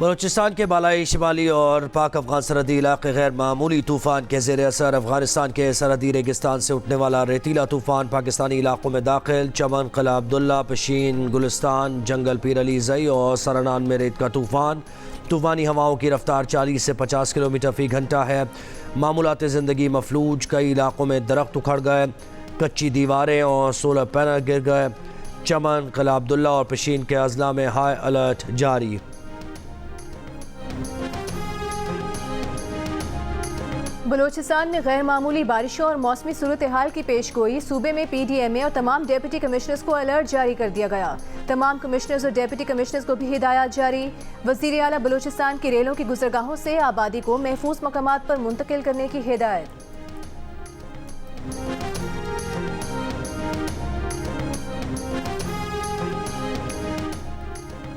बलूचिस्तान के बालाई शिमाली और पाक अफगान सरहदी इलाके गैर मामूली तूफ़ान के ज़ेर असर। अफगानिस्तान के सरहदी रेगिस्तान से उठने वाला रेतीला तूफ़ान पाकिस्तानी इलाकों में दाखिल। चमन, किला अब्दुल्ला, पशीन, गुलिस्तान, जंगल पीर अली ज़ई और सरनान में रेत का तूफ़ान। तूफ़ानी हवाओं की रफ्तार 40 से 50 किलोमीटर फ़ी घंटा है। मामूलात ज़िंदगी मफलूज, कई इलाकों में दरख्त उखड़ गए, कच्ची दीवारें और सोलर पैनल गिर गए। चमन, किला अब्दुल्ला और पशीन के अजला में हाई अलर्ट जारी। बलूचिस्तान में गैर मामूली बारिशों और मौसमी सूरत हाल की पेश गोई। सूबे में PDMA और तमाम डिप्टी कमिश्नर्स को अलर्ट जारी कर दिया गया। तमाम कमिश्नर्स और डिप्टी कमिश्नर्स को भी हिदायत जारी। वज़ीर आला बलूचिस्तान की रेलों की गुजरगाहों से आबादी को महफूज मकामात पर मुंतकिल करने की हिदायत।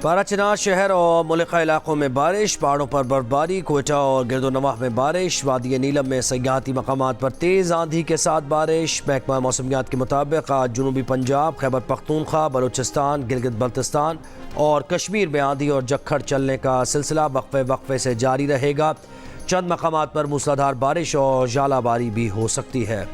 बाराचीनार शहर और मुल्का इलाकों में बारिश, पहाड़ों पर बर्फबारी। कोयटा और गिरदोनवाह में बारिश। वादी नीलम में सयाहती मकामात पर तेज़ आंधी के साथ बारिश। महकमा मौसमियात के मुताबिक आज जनूबी पंजाब, खैबर पख्तूनख्वा, बलूचिस्तान, गिलगित बल्तिस्तान और कश्मीर में आंधी और झक्खड़ चलने का सिलसिला वक्फे वक्फे से जारी रहेगा। चंद मकामात पर मूसलाधार बारिश और जालाबारी भी हो सकती है।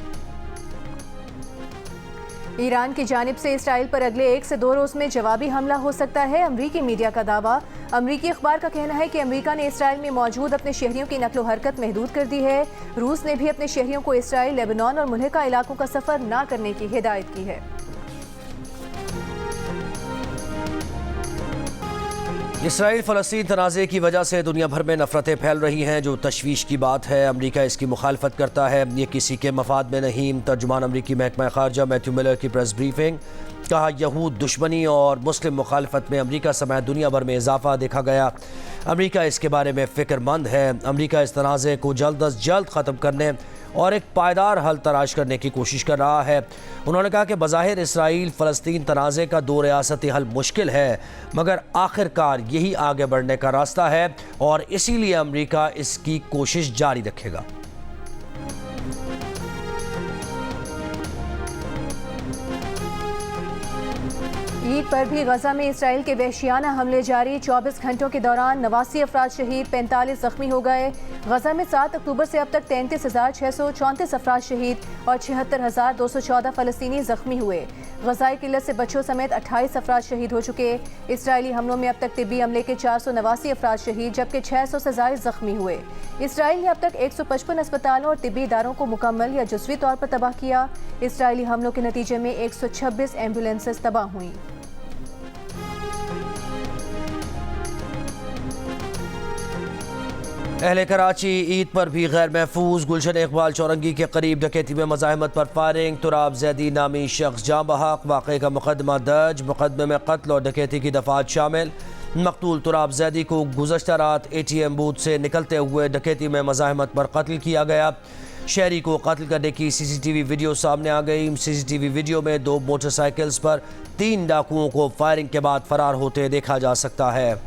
ईरान की जानिब से इसराइल पर अगले 1 से 2 रोज़ में जवाबी हमला हो सकता है, अमरीकी मीडिया का दावा। अमरीकी अखबार का कहना है कि अमरीका ने इसराइल में मौजूद अपने शहरियों की नकलो हरकत महदूद कर दी है। रूस ने भी अपने शहरियों को इसराइल, लेबनान और मुल्हिका इलाकों का सफ़र न करने की हिदायत की है। इसराइल फ़लस्तीन तनाज़े की वजह से दुनिया भर में नफ़रतें फैल रही हैं, जो तशवीश की बात है। अमरीका इसकी मुखालफत करता है, ये किसी के मफाद में नहीं। तर्जुमान अमरीकी महकमा ख़ारजा मैथ्यू मिलर की प्रेस ब्रीफिंग। कहा, यहूद दुश्मनी और मुस्लिम मुखालफत में अमरीका समेत दुनिया भर में इजाफा देखा गया। अमरीका इसके बारे में फ़िक्रमंद है। अमरीका इस तनाज़े को जल्द अज जल्द ख़त्म करने और एक पायदार हल तलाश करने की कोशिश कर रहा है। उन्होंने कहा कि बज़ाहिर इसराइल फ़लस्तीन तनाज़े का 2 रियासती हल मुश्किल है, मगर आखिरकार यही आगे बढ़ने का रास्ता है और इसीलिए अमरीका इसकी कोशिश जारी रखेगा। ईद पर भी गजा में इसराइल के वहशियाना हमले जारी। 24 घंटों के दौरान 89 अफराद शहीद, 45 जख्मी हो गए। गजा में 7 अक्टूबर से अब तक 33,634 अफराद शहीद और 76,214 फ़लस्तीनी जख्मी हुए। गजाई किल्लत से बच्चों समेत 28 अफराद शहीद हो चुके। इसराइली हमलों में अब तक तिब्बी अमले के 489 अफराद शहीद, जबकि 600 से ज़ायद जख्मी हुए। इसराइल ने अब तक 155 अस्पतालों और तिब्बी इदारों को मुकम्मल या जुज़वी तौर पर तबाह किया। इसराइली हमलों के नतीजे में 126 एम्बुलेंसेस तबाह हुई। अहले कराची ईद पर भी गैर महफूज। गुलशन इकबाल चौरंगी के करीब डकैती में मज़ाहमत पर फायरिंग। तुराब जैदी नामी शख्स जाँ बहक। वाक़े का मुकदमा दर्ज। मुकदमे में कत्ल और डकैती की दफ़ात शामिल। मकतूल तुराब जैदी को गुज़श्ता रात ATM बूथ से निकलते हुए डकैती में मज़ाहमत पर कत्ल किया गया। शहरी को कत्ल करने की CCTV वीडियो सामने आ गई। CCTV वीडियो में 2 मोटरसाइकिल्स पर 3 डाकुओं को फायरिंग के बाद फरार होते देखा जा सकता है।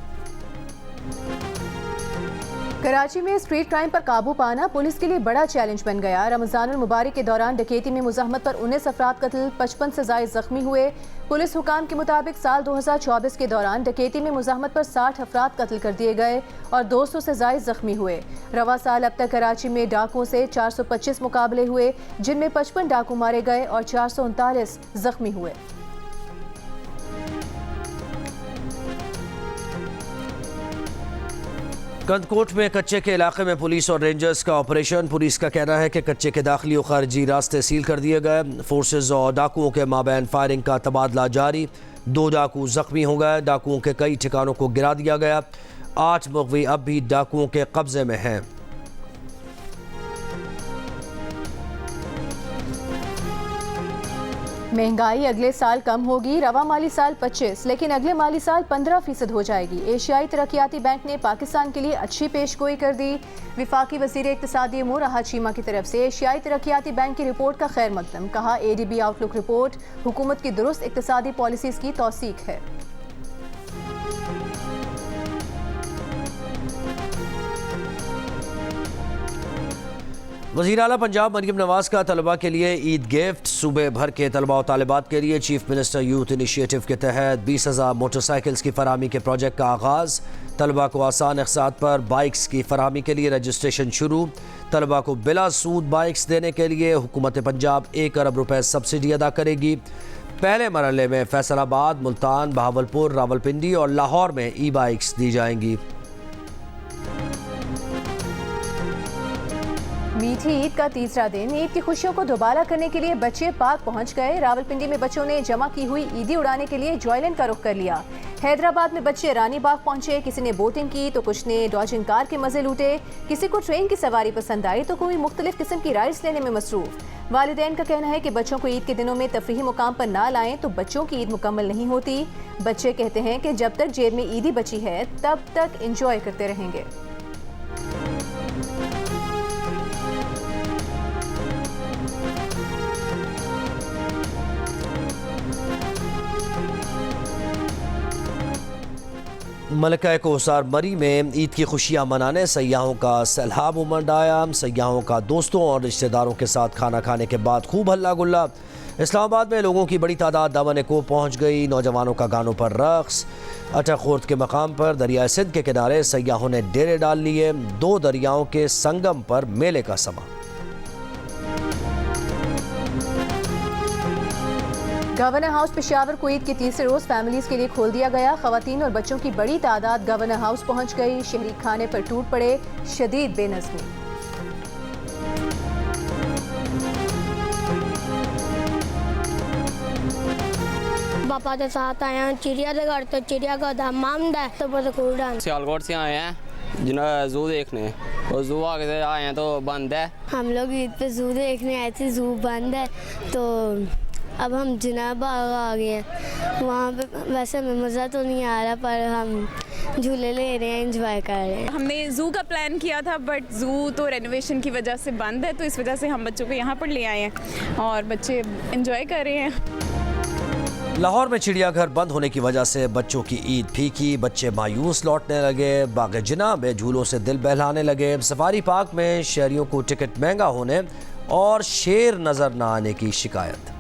कराची में स्ट्रीट क्राइम पर काबू पाना पुलिस के लिए बड़ा चैलेंज बन गया। रमज़ानुल मुबारक के दौरान डकैती में मुज़ाहमत पर 19 अफराद कत्ल, 55 से ज़ायद जख्मी हुए। पुलिस हुकाम के मुताबिक साल 2024 के दौरान डकैती में मुज़ाहमत पर 60 अफराद कत्ल कर दिए गए और 200 से ज़ायद जख्मी हुए। रवा साल अब तक कराची में डाकुओं से 425 मुकाबले हुए, जिनमें 55 डाकू मारे गए और 439 जख्मी हुए। कंदकोट में कच्चे के इलाके में पुलिस और रेंजर्स का ऑपरेशन। पुलिस का कहना है कि कच्चे के दाखिली और खारजी रास्ते सील कर दिए गए। फोर्सेज और डाकुओं के माबैन फायरिंग का तबादला जारी। 2 डाकू जख्मी हो गए। डाकुओं के कई ठिकानों को गिरा दिया गया। 8 मुगवी अब भी डाकुओं के कब्जे में हैं। महंगाई अगले साल कम होगी। रवा माली साल 25, लेकिन अगले माली साल 15% हो जाएगी। एशियाई तरक्याती बैंक ने पाकिस्तान के लिए अच्छी पेशगोई कर दी। विफाकी वज़ीर इक़्तिसादी अमूर अहाद चीमा की तरफ से एशियाई तरक्याती बैंक की रिपोर्ट का खैर मकदम। कहा, ADB आउटलुक रिपोर्ट हुकूमत की दुरुस्त इक़्तिसादी पॉलिसीज़ की तौसीक है। वज़ीर आला पंजाब मरीम नवाज का तलबा के लिए ईद गिफ्ट। सूबे भर के तलबा और तालिबात के लिए चीफ मिनिस्टर यूथ इनिशिएटिव के तहत 20,000 मोटरसाइकिल्स की फराहमी के प्रोजेक्ट का आगाज़। तलबा को आसान अक़सात पर बाइक्स की फराहमी के लिए रजिस्ट्रेशन शुरू। तलबा को बिला सूद बाइक्स देने के लिए हुकूमत पंजाब 1 अरब रुपए सब्सिडी अदा करेगी। पहले मरहले में फैसलाबाद, मुल्तान, बहावलपुर, रावलपिंडी और लाहौर में ई बाइक्स दी जाएंगी। मीठी ईद का तीसरा दिन। ईद की खुशियों को दोबारा करने के लिए बच्चे पार्क पहुंच गए। रावलपिंडी में बच्चों ने जमा की हुई ईदी उड़ाने के लिए जॉयलैंड का रुख कर लिया। हैदराबाद में बच्चे रानी बाग पहुंचे। किसी ने बोटिंग की तो कुछ ने डॉजिंग कार के मजे लूटे। किसी को ट्रेन की सवारी पसंद आई तो कोई मुख्तलिफ किस्म की राइड्स लेने में मसरूफ। वालिदैन का कहना है कि बच्चों को ईद के दिनों में तफरीही मुकाम पर ना लाएं तो बच्चों की ईद मुकम्मल नहीं होती। बच्चे कहते हैं कि जब तक जेब में ईदी बची है तब तक इंजॉय करते रहेंगे। मलका कोहसार मरी में ईद की खुशियां मनाने सयाहों का सैलाब उमड़ आया। सयाहों का दोस्तों और रिश्तेदारों के साथ खाना खाने के बाद खूब हल्ला गुल्ला। इस्लामाबाद में लोगों की बड़ी तादाद दामन को पहुंच गई। नौजवानों का गानों पर रक्स। अटखोर्द के मकाम पर दरिया सिंध के किनारे सयाहों ने डेरे डाल लिए। 2 दरियाओं के संगम पर मेले का समा। गवर्नर हाउस पेशावर को ईद के तीसरे रोज फैमिलीज के लिए खोल दिया गया। खवातीन और बच्चों की बड़ी तादाद गवर्नर हाउस पहुंच गई। शहरी खाने पर टूट पड़े। शदीद बेनज़मी। पापा के साथ आए हैं चिड़ियाघर, तो चिड़ियाघर हमाम तो बहुत सियालकोट से आए हैं जिन्हें जू देखने, और जू आगे से आए हैं तो बंद है। हम लोग ईद पे जू देखने आए थे, जू बंद है तो अब हम जिना बाग आ गए हैं। वहाँ पे वैसे हमें मज़ा तो नहीं आ रहा पर हम झूले ले रहे हैं, एंजॉय कर रहे हैं। हमने ज़ू का प्लान किया था बट ज़ू तो रेनोवेशन की वजह से बंद है, तो इस वजह से हम बच्चों को यहाँ पर ले आए हैं और बच्चे एंजॉय कर रहे हैं। लाहौर में चिड़ियाघर बंद होने की वजह से बच्चों की ईद फीकी। बच्चे मायूस लौटने लगे। बाग जिना में झूलों से दिल बहलाने लगे। सफारी पार्क में शहरियों को टिकट महंगा होने और शेर नजर न आने की शिकायत।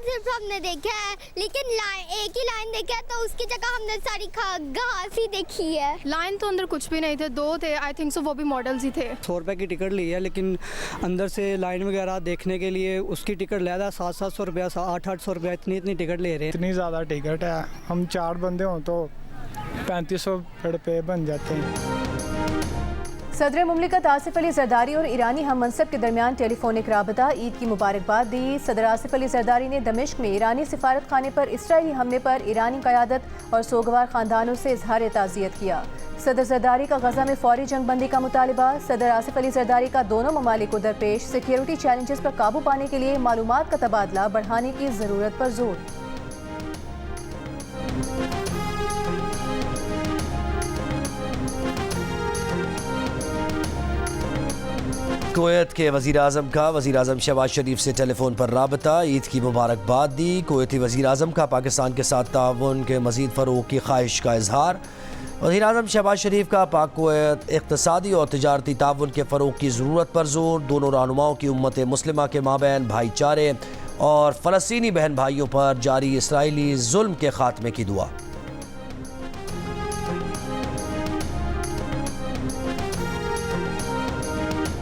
सिर्फ हमने देखा है लेकिन एक ही लाइन देखा है तो उसकी जगह हमने सारी घास ही देखी है। लाइन तो अंदर कुछ भी नहीं थे, 2 थे आई थिंक सो, वो भी मॉडल्स ही थे। 100 रुपये की टिकट ली है लेकिन अंदर से लाइन वगैरह देखने के लिए उसकी टिकट लेदा 700-700 रुपया, 800-800 रुपया इतनी टिकट ले रहे हैं। इतनी ज़्यादा टिकट है, हम 4 बंदे हों तो 3500 रुपये बन जाते हैं। सदर मुमलिकत आसिफ अली जरदारी और ईरानी हम मनसब के दरमियान टेलीफोनिक राबता। ईद की मुबारकबाद दी। सदर आसिफ अली जरदारी ने दमिश्क में ईरानी सिफारत खाने पर इसराइली हमले पर ईरानी क़यादत और सोगवार ख़ानदानों से इजहार ताज़ियत किया। सदर जरदारी का गजा में फौरी जंग बंदी का मुतालबा। सदर आसिफ अली जरदारी का दोनों ममालिक को दरपेश सिक्योरिटी चैलेंजेस पर काबू पाने के लिए मालूमात का तबादला बढ़ाने की ज़रूरत पर जोर। कुवैत के वज़ीर आज़म का वज़ीर आज़म शहबाज शरीफ से टेलीफोन पर राबता। ईद की मुबारकबाद दी। कुवैती वज़ीर आज़म का पाकिस्तान के साथ ताउन के मज़ीद फ़रोग़ की ख्वाहिश का इजहार। वज़ीर आज़म शहबाज शरीफ का पाक कुवैत इक़्तिसादी और तिजारती ताउन के फ़रोग़ की ज़रूरत पर जोर। दोनों रहनुमाओं की उम्मत मुस्लिमा के माबैन भाईचारे और फ़लस्तीनी बहन भाइयों पर जारी इसराइली जुल्म के ख़ात्मे की दुआ।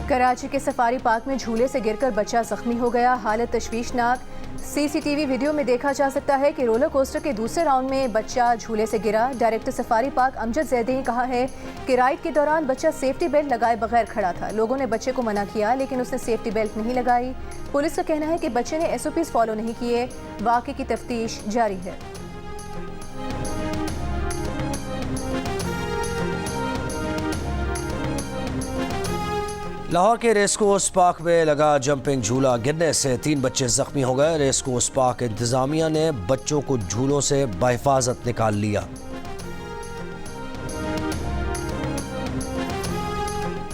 कराची के सफारी पार्क में झूले से गिरकर बच्चा जख्मी हो गया। हालत तशवीशनाक। सीसीटीवी वीडियो में देखा जा सकता है कि रोलर कोस्टर के दूसरे राउंड में बच्चा झूले से गिरा। Director safari park Amjad Zaidi ने कहा है कि राइड के दौरान बच्चा सेफ्टी बेल्ट लगाए बगैर खड़ा था। लोगों ने बच्चे को मना किया लेकिन उसने सेफ्टी बेल्ट नहीं लगाई। पुलिस का कहना है कि बच्चे ने SOPs फॉलो नहीं किए। वाक़े की तफ्तीश जारी है। लाहौर के रेसकोर्स पार्क में लगा जंपिंग झूला गिरने से 3 बच्चे जख्मी हो गए। रेसकोर्स पार्क इंतजामिया ने बच्चों को झूलों से बहिफाजत निकाल लिया।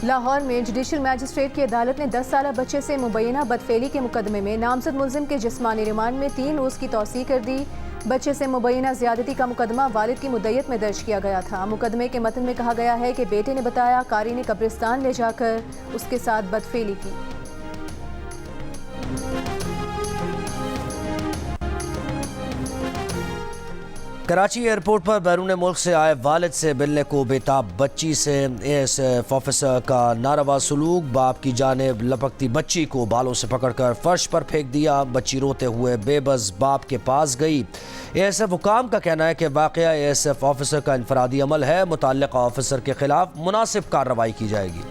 लाहौर में जुडिशल मैजिस्ट्रेट की अदालत ने 10 साला बच्चे से मुबैना बदफेली के मुकदमे में नामजद मुल्जिम के जिस्मानी रिमांड में 3 रोज़ की तौसीह कर दी। बच्चे से मुबैना ज्यादती का मुकदमा वालिद की मुद्दत में दर्ज किया गया था। मुकदमे के मतन में कहा गया है कि बेटे ने बताया कारी ने कब्रिस्तान ले जाकर उसके साथ बदफेली की। कराची एयरपोर्ट पर बैरून मुल्क से आए वालिद से मिलने को बेताब बच्ची से ASF ऑफिसर का नारवा सलूक। बाप की जानिब लपकती बच्ची को बालों से पकड़कर फर्श पर फेंक दिया। बच्ची रोते हुए बेबस बाप के पास गई। ASF हुकाम का कहना है कि वाक़या ASF ऑफिसर का इनफरादी अमल है। मुतल्लिका ऑफिसर के खिलाफ मुनासिब कार्रवाई की जाएगी।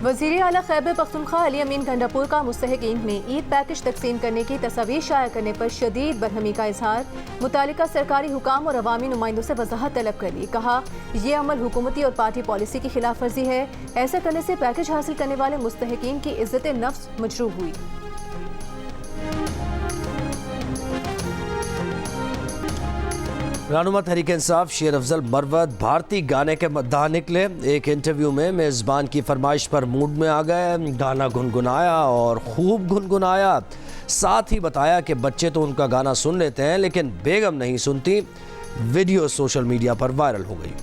वज़ीर आला खैबर पख्तूनख्वा अली अमीन गंडापुर का मुस्तहिकीन में ईद पैकेज तकसीम करने की तस्वीर शाया करने पर शदीद बरहमी का इजहार। मुतालिका सरकारी हुकाम और अवामी नुमाइंदों से वजाहत तलब करी। कहा यह अमल हुकूमती और पार्टी पॉलिसी की खिलाफ वर्जी है। ऐसा करने से पैकेज हासिल करने वाले मुस्तहिकीन की इज्जत नफ्स मजरूह हुई। रहनुमा तहरीक इंसाफ शेर अफजल मरवत भारतीय गाने के मद्दाह निकले। एक इंटरव्यू में मेज़बान की फरमाइश पर मूड में आ गए, गाना गुनगुनाया और खूब गुनगुनाया। साथ ही बताया कि बच्चे तो उनका गाना सुन लेते हैं लेकिन बेगम नहीं सुनती। वीडियो सोशल मीडिया पर वायरल हो गई।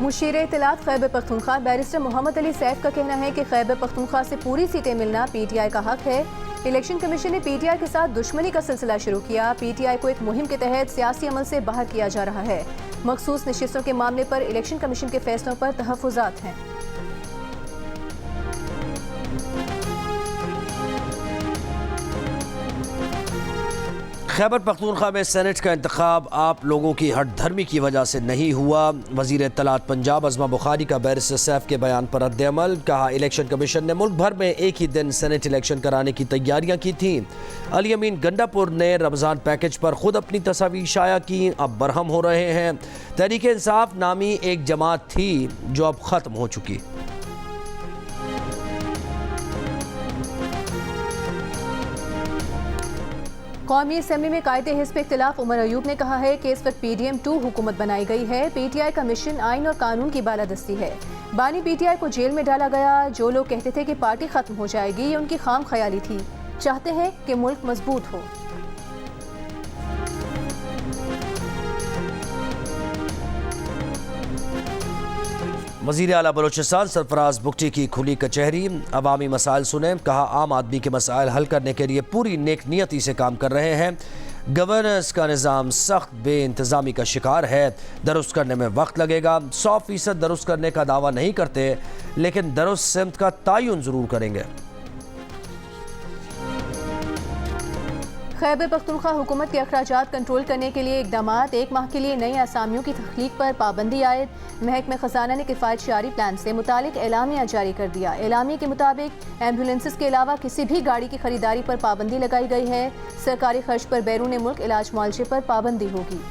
मुशीर इत्तलात खैबर पख्तूनख्वा बैरिस्टर मोहम्मद अली सैफ का कहना है कि खैबर पख्तूनख्वा से पूरी सीटें मिलना PTI का हक है। इलेक्शन कमीशन ने PTI के साथ दुश्मनी का सिलसिला शुरू किया। PTI को एक मुहिम के तहत सियासी अमल से बाहर किया जा रहा है। मखसूस नशिस्तों के मामले पर इलेक्शन कमीशन के फैसलों पर तहफ़्फ़ुज़ात हैं। खैबर पख्तूनख्वा में सेनेट का इंतखाब आप लोगों की हटधर्मी की वजह से नहीं हुआ। वज़ीर इत्तलात पंजाब अज़मा बुखारी का बैरिस्टर सैफ के बयान पर रद्द-ए-अमल। कहा इलेक्शन कमीशन ने मुल्क भर में एक ही दिन सेनेट इलेक्शन कराने की तैयारियां की थीं। अली अमीन गंडापुर ने रमज़ान पैकेज पर खुद अपनी तस्वीर शाया की। अब बरहम हो रहे हैं। तहरीक इंसाफ नामी एक जमात थी जो अब ख़त्म हो चुकी। कौमी असम्बली में कायदे हिस्ब इख्तिलाफ उमर अयूब ने कहा है कि इस वक्त PDM 2 हुकूमत बनाई गई है। PTI का मिशन आइन और कानून की बालादस्ती है। बानी PTI को जेल में डाला गया। जो लोग कहते थे कि पार्टी खत्म हो जाएगी, ये उनकी खाम ख्याली थी। चाहते हैं कि मुल्क मजबूत हो। वज़ीर आला बलोचिस्तान सरफराज बुगटी की खुली कचहरी। अवामी मसाइल सुने। कहा आम आदमी के मसाइल हल करने के लिए पूरी नेक नियती से काम कर रहे हैं। गवर्नेंस का निज़ाम सख्त बेइंतज़ामी का शिकार है। दुरुस्त करने में वक्त लगेगा। 100% दुरुस्त करने का दावा नहीं करते लेकिन दुरुस्त सिमत का तयन ज़रूर करेंगे। खैबर पख्तूनख्वा हुकूमत के अखराजात कंट्रोल करने के लिए इकदामात। 1 माह के लिए नई असामियों की तख्लीक पर पाबंदी आयद। महकमा खजाना ने किफ़ायत शारी प्लान से मुतालिक एलामिया जारी कर दिया। एलामिया के मुताबिक एम्बुलेंसेस के अलावा किसी भी गाड़ी की खरीदारी पर पाबंदी लगाई गई है। सरकारी खर्च पर बैरून मुल्क इलाज मुआलजे पर पाबंदी होगी।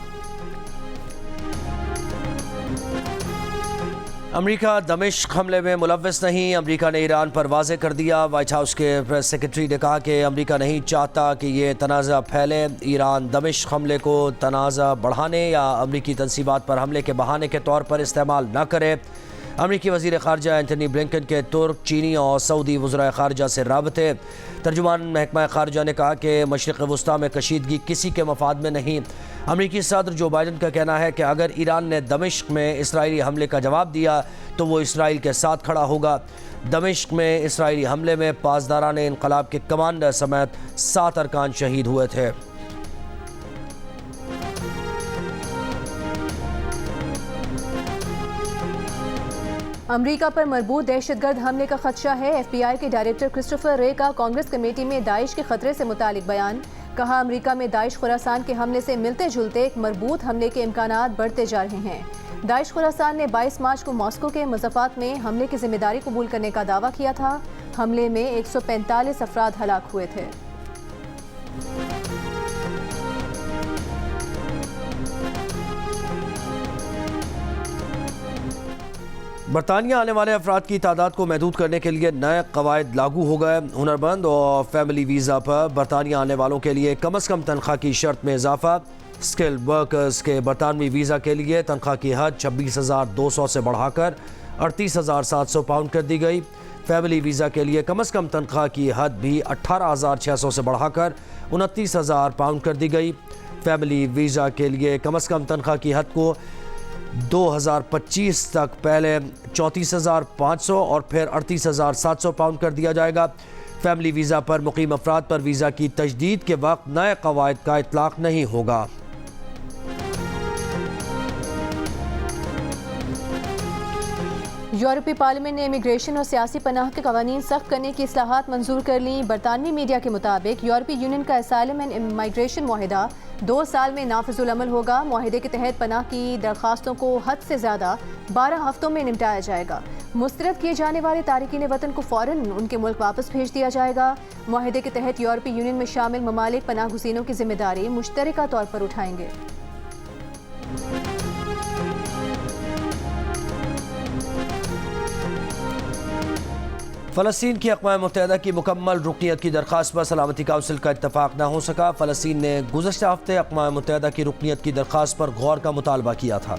अमेरिका दमिश्क हमले में मुलव्वस नहीं। अमेरिका ने ईरान पर वाज़े कर दिया। वाइट हाउस के प्रेस सेक्रेटरी ने कहा कि अमेरिका नहीं चाहता कि ये तनाज़ा फैले। ईरान दमिश्क हमले को तनाज़ा बढ़ाने या अमेरिकी तनसीबात पर हमले के बहाने के तौर पर इस्तेमाल न करे। अमेरिकी वज़ीर ख़ारजा एंथनी ब्लिंकन के तुर्क, चीनी और सऊदी वज़राए ख़ारजा से राबते। तर्जुमान महकमा ख़ारजा ने कहा कि मशरिक़ वस्ता में कशीदगी किसी के मफाद में नहीं। अमेरिकी सदर जो बाइडन का कहना है कि अगर ईरान ने दमिश्क में इसराइली हमले का जवाब दिया तो वो इसराइल के साथ खड़ा होगा। दमिश्क में इसराइली हमले में पासदारान इनकलाब के कमांडर समेत 7 अरकान शहीद हुए थे। अमेरिका पर मरबूत दहशतगर्द हमले का खदशा है। FBI के डायरेक्टर क्रिस्टोफर रे का कांग्रेस कमेटी में दाइश के खतरे से मुतालिक बयान। कहा अमेरिका में दाइश खुरासान के हमले से मिलते जुलते एक मरबूत हमले के इम्कानात बढ़ते जा रहे हैं। दाइश खुरासान ने 22 मार्च को मॉस्को के मुज़फ़्फ़ात में हमले की जिम्मेदारी कबूल करने का दावा किया था। हमले में 145 अफराद हलाक हुए थे। बरतानिया आने वाले अफराद की तादाद को महदूद करने के लिए नए कवायद लागू हो गए। हुनरमंद और फैमिली वीज़ा पर बरतानिया आने वालों के लिए कम अज़ कम तनख्वाह की शर्त में इजाफा। स्किल्ड वर्कर्स के बरतानवी वीज़ा के लिए तनख्वाह की हद 26,200 से बढ़ाकर 38,700 पाउंड कर दी गई। फैमिली वीज़ा के लिए कम से कम तनख्वाह की हद भी 18,600 से बढ़ाकर 29,000 पाउंड कर दी गई। फैमिली वीज़ा के लिए कम से कम तनख्वाह की हद को 2025 तक पहले 34,500 और फिर 38,700 पाउंड कर दिया जाएगा। फैमिली वीज़ा पर मुकीम अफराद पर वीज़ा की तजदीद के वक्त नए कवायद का इतलाक़ नहीं होगा। यूरोपीय पार्लियामेंट ने इमिग्रेशन और सियासी पनाह के कवानीन सख्त करने की इस्लाहात मंजूर कर ली। बरतानवी मीडिया के मुताबिक यूरोपीय यूनियन का असाइलम एंड इमिग्रेशन मुआहिदा 2 साल में नाफिजुल अमल होगा। मुआहिदे के तहत पनाह की दरख्वास्तों को हद से ज़्यादा 12 हफ्तों में निपटाया जाएगा। मुस्तरद किए जाने वाले तारिकीन वतन को फ़ौरन उनके मुल्क वापस भेज दिया जाएगा। मुआहिदे के तहत यूरोपीय यूनियन में शामिल ममालिक पनाह गुज़ीनों की जिम्मेदारी मुश्तरका तौर पर उठाएंगे। फ़लस्तीन की अक़वाम मुत्तहिदा की मुकम्मल रुकनीत की दरख्वास्त पर सलामती काउंसिल का इत्तफाक न हो सका। फ़लस्तीन ने गुज़श्ता हफ्ते अक़वाम मुत्तहिदा की रुकनीत की दरख्वास्त पर गौर का मुतालबा किया था।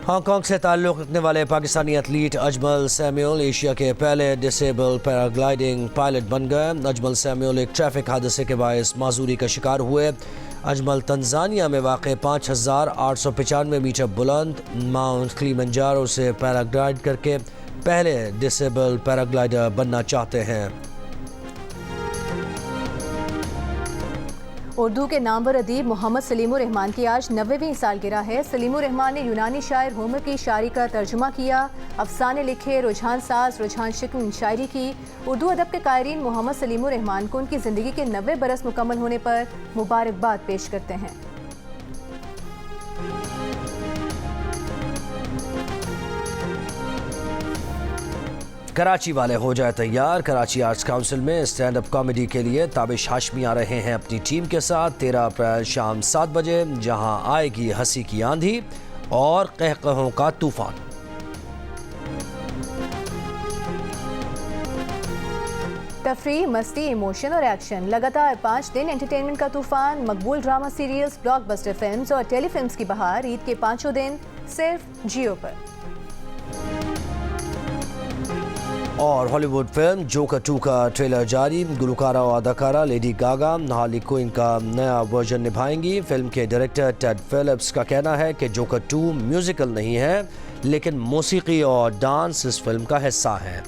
हांगकॉन्ग से ताल्लुक़ रखने वाले Pakistani athlete Ajmal Samuel Asia के पहले डिसेबल पैराग्लाइडिंग पायलट बन गए। अजमल सैमुअल एक ट्रैफिक हादसे के बायस माजूरी का शिकार हुए। अजमल तंजानिया में वाक़ 5,895 मीटर बुलंद माउंट किलिमंजारो से पैराग्लाइड करके पहले डिसेबल पैराग्लाइडर बनना चाहते हैं। उर्दू के नामवर अदीब मोहम्मद सलीमुर रहमान की आज 90वीं सालगिरह है। सलीमुर रहमान ने यूनानी शायर होमर की शायरी का तर्जुमा किया, अफसाने लिखे, रुझान साज रुझान शिकन शायरी की। उर्दू अदब के कायरीन मोहम्मद सलीमुर रहमान को उनकी ज़िंदगी के 90 बरस मुकम्मल होने पर मुबारकबाद पेश करते हैं। कराची वाले हो जाए तैयार। कराची आर्ट्स काउंसिल में स्टैंड अप कॉमेडी के लिए ताबिश हाशमी आ रहे हैं अपनी टीम के साथ 13 अप्रैल शाम 7 बजे, जहां आएगी हंसी की आंधी और कहकहों का तूफान। तफरीह, मस्ती, इमोशन और एक्शन, लगातार 5 दिन एंटरटेनमेंट का तूफान। मकबूल ड्रामा सीरियल्स, ब्लॉकबस्टर फिल्म्स और टेलीफिल्म्स की बहार। ईद के 5 दिन सिर्फ जियो पर। और हॉलीवुड फिल्म जोकर 2 का ट्रेलर जारी। गुलकारा और अदाकारा लेडी गागा हार्ली क्विन का नया वर्जन निभाएंगी। फिल्म के डायरेक्टर टेड फिलिप्स का कहना है कि जोकर 2 म्यूजिकल नहीं है, लेकिन मौसीकी और डांस इस फिल्म का हिस्सा है।